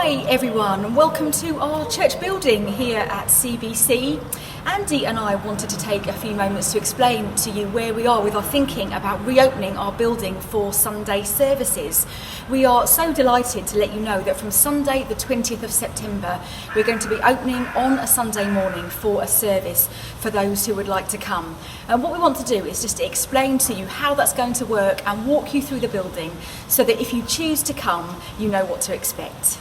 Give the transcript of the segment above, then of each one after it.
Hi everyone, and welcome to our church building here at CBC. Andy and I wanted to take a few moments to explain to you where we are with our thinking about reopening our building for Sunday services. We are so delighted to let you know that from Sunday the 20th of September we're going to be opening on a Sunday morning for a service for those who would like to come. And what we want to do is just to explain to you how that's going to work and walk you through the building so that if you choose to come, you know what to expect.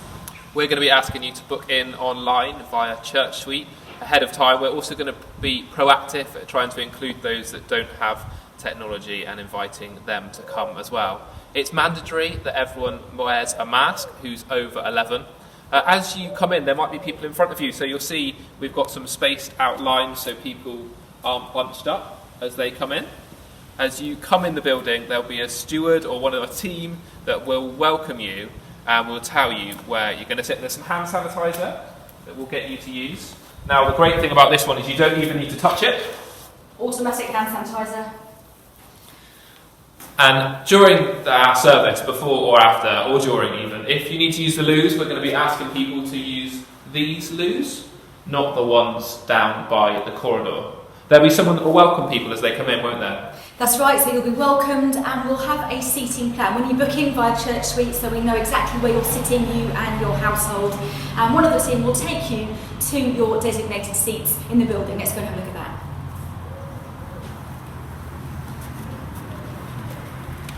We're going to be asking you to book in online via Church Suite ahead of time. We're also going to be proactive at trying to include those that don't have technology and inviting them to come as well. It's mandatory that everyone wears a mask who's over 11. As you come in, there might be people in front of you, so you'll see we've got some spaced out lines so people aren't bunched up as they come in. As you come in the building, there'll be a steward or one of a team that will welcome you and will tell you where you're going to sit. There's some hand sanitizer that we'll get you to use. Now, the great thing about this one is you don't even need to touch it. Automatic hand sanitizer. And during our service, before or after, or during even, if you need to use the loos, we're going to be asking people to use these loos, not the ones down by the corridor. There'll be someone that will welcome people as they come in, won't there? That's right, so you'll be welcomed and we'll have a seating plan. When you book in via Church Suite, so we know exactly where you're sitting, you and your household, and one of the team will take you to your designated seats in the building. Let's go and have a look at that.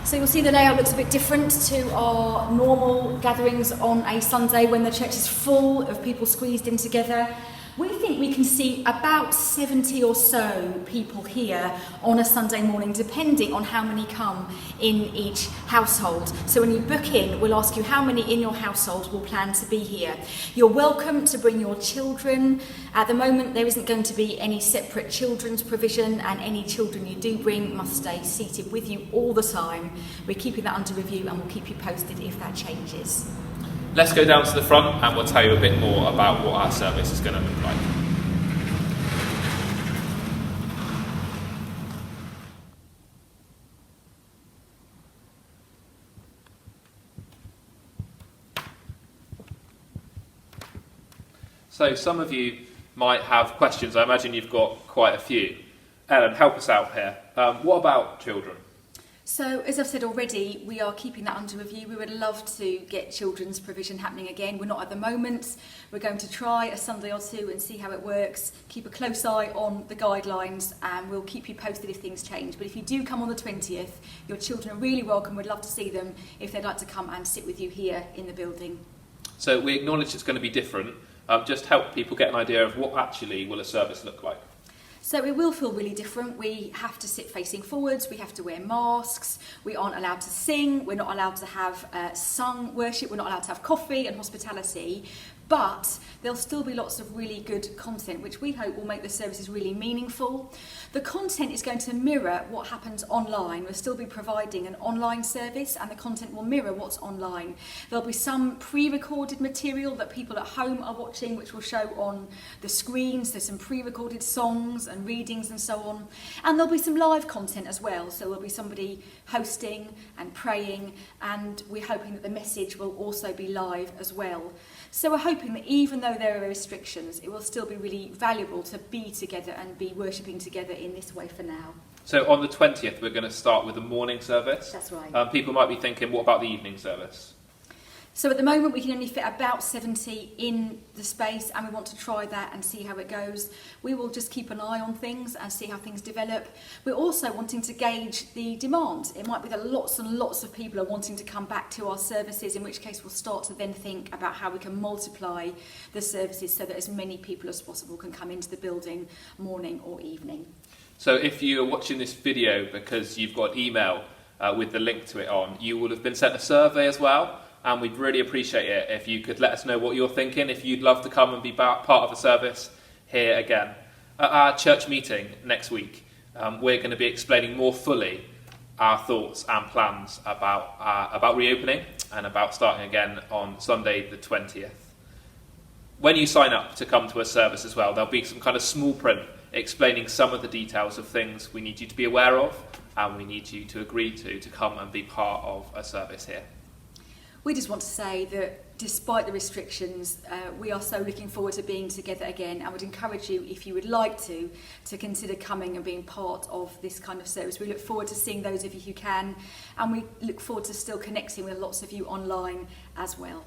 So you'll see the layout looks a bit different to our normal gatherings on a Sunday when the church is full of people squeezed in together. We think we can see about 70 or so people here on a Sunday morning, depending on how many come in each household. So when you book in, we'll ask you how many in your household will plan to be here. You're welcome to bring your children. At the moment, there isn't going to be any separate children's provision, and any children you do bring must stay seated with you all the time. We're keeping that under review and we'll keep you posted if that changes. Let's go down to the front and we'll tell you a bit more about what our service is going to look like. So some of you might have questions. I imagine you've got quite a few. Ellen, help us out here. What about children? So, as I've said already, we are keeping that under review. We would love to get children's provision happening again. We're not at the moment. We're going to try a Sunday or two and see how it works. Keep a close eye on the guidelines and we'll keep you posted if things change. But if you do come on the 20th, your children are really welcome. We'd love to see them if they'd like to come and sit with you here in the building. So we acknowledge it's going to be different. Just help people get an idea of what actually will a service look like. So it will feel really different. We have to sit facing forwards, we have to wear masks, we aren't allowed to sing, we're not allowed to have sung worship, we're not allowed to have coffee and hospitality, but there'll still be lots of really good content which we hope will make the services really meaningful. The content is going to mirror what happens online. We'll still be providing an online service and the content will mirror what's online. There'll be some pre-recorded material that people at home are watching which will show on the screens. There's some pre-recorded songs and readings and so on. And there'll be some live content as well. So there'll be somebody hosting and praying, and we're hoping that the message will also be live as well. So we're hoping that even though there are restrictions, it will still be really valuable to be together and be worshipping together in this way for now. So on the 20th, we're going to start with the morning service. That's right. People might be thinking, what about the evening service? So at the moment we can only fit about 70 in the space, and we want to try that and see how it goes. We will just keep an eye on things and see how things develop. We're also wanting to gauge the demand. It might be that lots and lots of people are wanting to come back to our services, in which case we'll start to then think about how we can multiply the services so that as many people as possible can come into the building morning or evening. So if you're watching this video because you've got email with the link to it on, you will have been sent a survey as well. And we'd really appreciate it if you could let us know what you're thinking, if you'd love to come and be part of the service here again. At our church meeting next week, we're going to be explaining more fully our thoughts and plans about reopening and about starting again on Sunday the 20th. When you sign up to come to a service as well, there'll be some kind of small print explaining some of the details of things we need you to be aware of and we need you to agree to come and be part of a service here. We just want to say that despite the restrictions, we are so looking forward to being together again, and would encourage you, if you would like to consider coming and being part of this kind of service. We look forward to seeing those of you who can, and we look forward to still connecting with lots of you online as well.